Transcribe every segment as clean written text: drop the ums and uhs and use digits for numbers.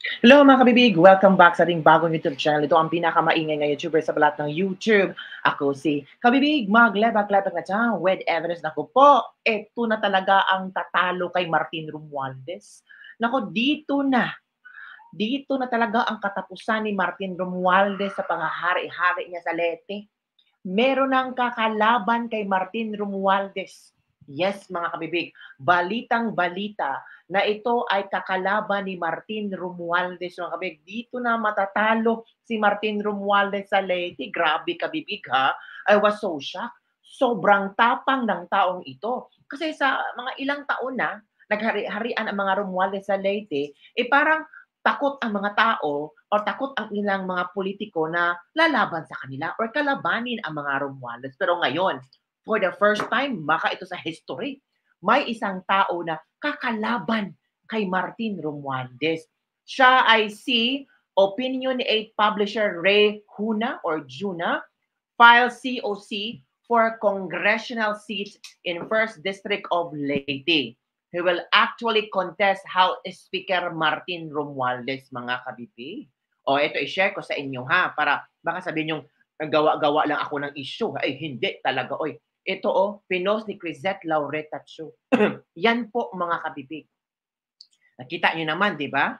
Hello mga kabibig! Welcome back sa ating bagong YouTube channel. Ito ang pinakamaingay na YouTuber sa balat ng YouTube. Ako si Kabibig, maglebak-lebak na dyan with evidence. Naku po, eto na talaga ang tatalo kay Martin Romualdez. Naku, dito na talaga ang katapusan ni Martin Romualdez sa panghahari-hari niya sa Leyte. Meron ng kakalaban kay Martin Romualdez. Yes, mga kabibig, balitang-balita na ito ay kakalaban ni Martin Romualdez. Mga kabibig, dito na matatalo si Martin Romualdez sa Leyte. Grabe kabibig ha. I was so shocked. Sobrang tapang ng taong ito. Kasi sa mga ilang taon na, naghari-harian ang mga Romualdez sa Leyte, parang takot ang mga tao o takot ang ilang mga politiko na lalaban sa kanila or kalabanin ang mga Romualdez. Pero ngayon, for the first time, baka ito sa history, may isang tao na kakalaban kay Martin Romualdez. Siya ay si Opinion 8 publisher Ray Huna or Juna, file COC for congressional seats in 1st District of Leyte. He will actually contest House Speaker Martin Romualdez, mga kabibig. O, ito i-share ko sa inyo ha, para baka sabihin nyo, gawa-gawa lang ako ng issue. Ay, hindi talaga. Oy, ito pinost ni Crisette Laureta Chu. Yan po, mga kabibig. Nakita nyo naman, di ba?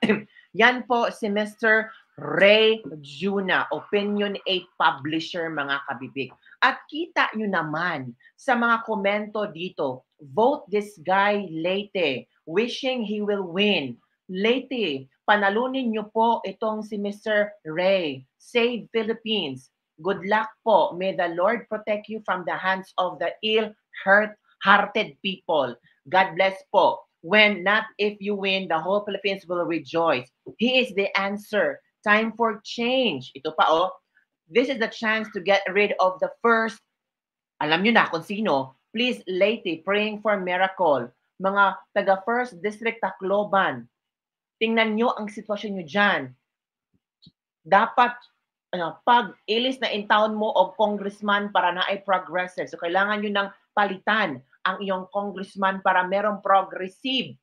Yan po si Mr. Ray Juna, Opinion 8 publisher, mga kabibig. At kita nyo naman sa mga komento dito, vote this guy Leyte, wishing he will win. Leyte, panalunin nyo po itong si Mr. Ray. Save Philippines. Good luck po. May the Lord protect you from the hands of the ill-hearted people. God bless po. When, not if you win, the whole Philippines will rejoice. He is the answer. Time for change. Ito pa this is the chance to get rid of the first, alam nyo na kung sino, please Leyte, praying for miracle. Mga taga 1st District Tacloban, tingnan nyo ang sitwasyon nyo dyan. Dapat, pag ilis na in town mo o congressman para na ay progressive, so kailangan nyo ng palitan ang iyong congressman para merong progressive,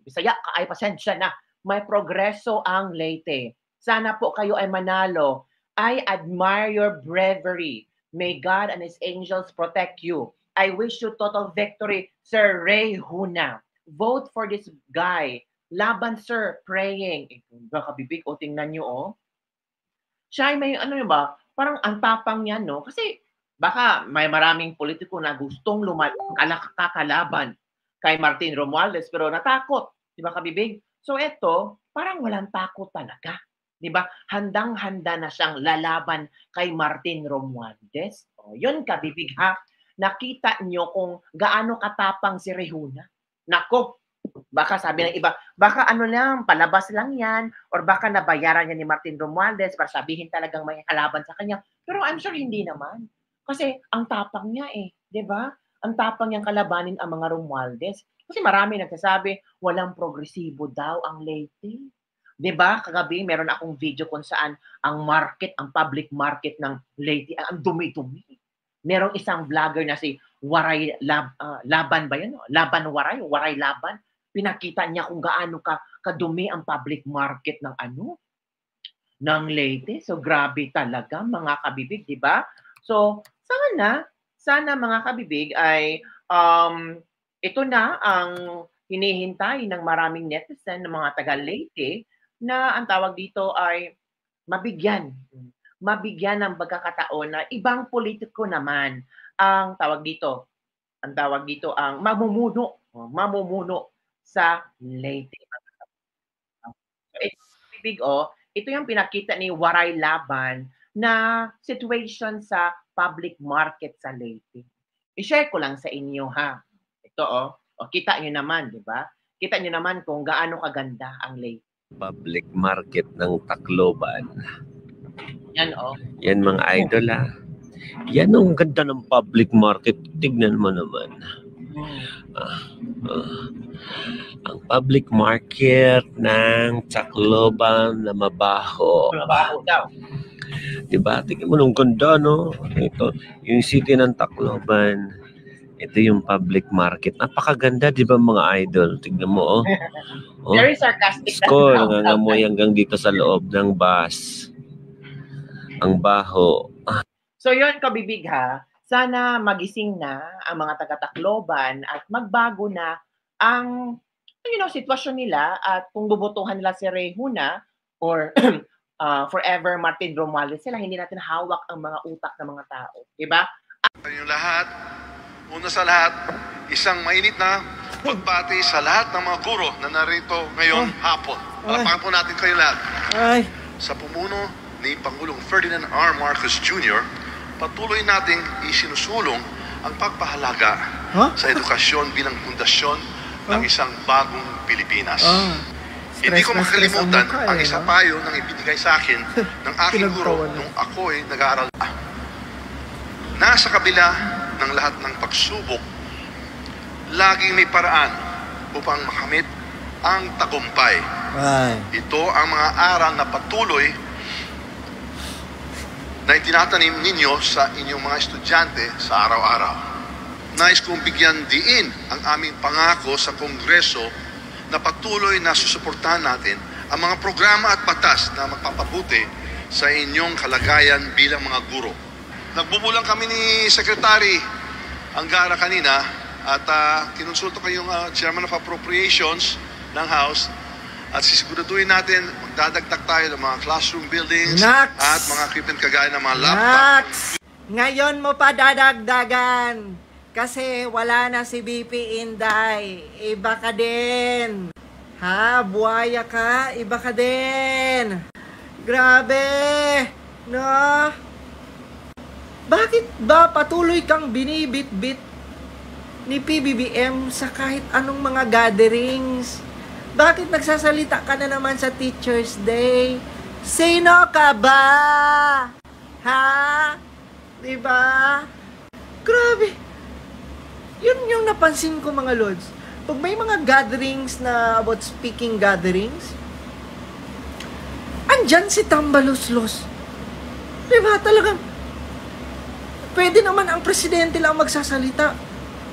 Bisaya, ay pasensya na, may progreso ang Leyte. Sana po kayo ay manalo. I admire your bravery. May God and His angels protect you. I wish you total victory, Sir Ray Huna. Vote for this guy. Laban, sir, praying. Kabibig, tingnan nyo, Siya ay may, ba, parang ang tapang niya, no? Kasi, baka may maraming politiko na gustong kakalaban kay Martin Romualdez pero natakot, di ba kabibig? So ito, parang walang takot talaga, di ba? Handang-handa na siyang lalaban kay Martin Romualdez. O, yun kabibig ha. Nakita nyo kung gaano katapang si Rehuna. Nako, baka sabi ng iba, baka lang, palabas lang yan, or baka nabayaran niya ni Martin Romualdez para sabihin talagang may halaban sa kanya. Pero I'm sure hindi naman. Kasi ang tapang niya di ba? Ang tapang niyang kalabanin ang mga Romualdez. Kasi marami nagsasabi, walang progresibo daw ang Leyte. Di ba? Kagabi, meron akong video kung saan ang public market ng Leyte, ang dumi-dumi. Merong isang vlogger na si Waray Laban ba yun? Laban Waray? Waray Laban? Pinakita niya kung gaano kadumi ang public market ng Leyte. So grabe talaga mga kabibig, di ba? So sana mga kabibig ay ito na ang hinihintay ng maraming netizen ng mga taga Leyte na ang tawag dito ay mabigyan ng pagkakataon na ibang politiko naman ang tawag dito ang mamumuno sa Leyte. Ito yung pinakita ni Waray Laban na situation sa public market sa Leyte. I-share ko lang sa inyo ha. Ito kita nyo naman, di ba? Kita nyo naman kung gaano kaganda ang Leyte. Public market ng Tacloban. Yan Yan mga idol Yan ang ganda ng public market. Tignan mo naman. Ang public market ng Tacloban na mabaho. Mabaho daw. Diba? Tingnan mo nung ganda, no? Ito, yung city ng Tacloban. Ito yung public market. Napakaganda, di ba mga idol? Tignan mo, oh. Oh, Very sarcastic. Sko, nangangamoy hanggang dito sa loob ng bus. Ang baho. So yun, kabibig ha, sana magising na ang mga taga-Tacloban at magbago na ang sitwasyon nila at kung bubutuhan nila si Rehuna or forever Martin Romualdez sila, hindi natin hawak ang mga utak ng mga tao. Diba? Yung lahat, una sa lahat, isang mainit na pagbati sa lahat ng mga guro na narito ngayong hapon. Palapakan po natin kayo lahat. Ay. Sa pumuno ni Pangulong Ferdinand R. Marcos Jr., patuloy nating isinusulong ang pagpahalaga sa edukasyon bilang pundasyon ng isang bagong Pilipinas. Hindi ko makalimutan ang isa payo nang ibinigay sa akin ng aking guro nung ako'y nag-aaral. Nasa kabila ng lahat ng pagsubok, laging may paraan upang makamit ang tagumpay. Ito ang mga aral na patuloy na itinatanim ninyo sa inyong mga estudyante sa araw-araw. Nais kong bigyan diin ang aming pangako sa Kongreso na patuloy na susuportahan natin ang mga programa at batas na magpapabuti sa inyong kalagayan bilang mga guro. Nagbubulang kami ni Secretary Angara kanina at kinonsulto kayong Chairman of Appropriations ng House at sisiguraduhin natin magdadagdag tayo ng mga classroom buildings at mga equipment kagaya ng mga laptop. Ngayon mo pa dadagdagan kasi wala na si BP Inday. Iba ka din. Ha? Buhaya ka? Iba ka din. Grabe. No? Bakit ba patuloy kang binibit-bit ni PBBM sa kahit anong mga gatherings? Bakit nagsasalita ka na naman sa Teacher's Day? Sino ka ba? Ha? Diba? Grabe. Yun yung napansin ko mga Lods. Pag may mga gatherings na about speaking gatherings, andyan si Tambaluslos. Diba? Talagang pwede naman ang presidente lang magsasalita.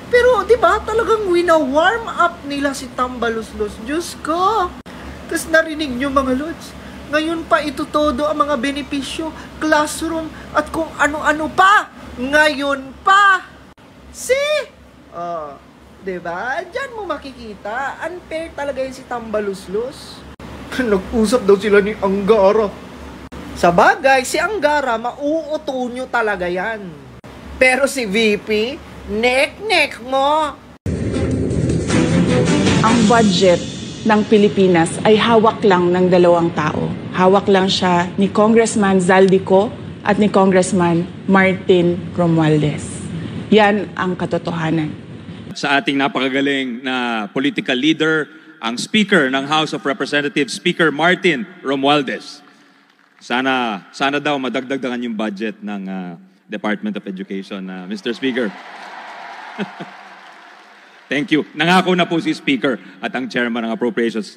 Pero, di ba, talagang wina-warm up nila si Tambaluslos. Diyos ko! Tapos narinig nyo mga Lods, ngayon pa itutodo ang mga benepisyo, classroom, at kung ano-ano pa! Ngayon pa! See? Di ba? Diyan mo makikita, unfair talaga yun si Tambaluslos. Nag-usap daw sila ni Angara. Sa bagay, si Angara, mauuto nyo talaga yan. Pero si VP, nek-nek mo. Ang budget ng Pilipinas ay hawak lang ng dalawang tao. Hawak lang siya ni Congressman Zaldico at ni Congressman Martin Romualdez. Yan ang katotohanan. Sa ating napakagaling na political leader, ang Speaker ng House of Representatives, Speaker Martin Romualdez. Sana daw madagdagan yung budget ng Department of Education, Mr. Speaker. Thank you. Nangako na po si Speaker at ang Chairman ng Appropriations.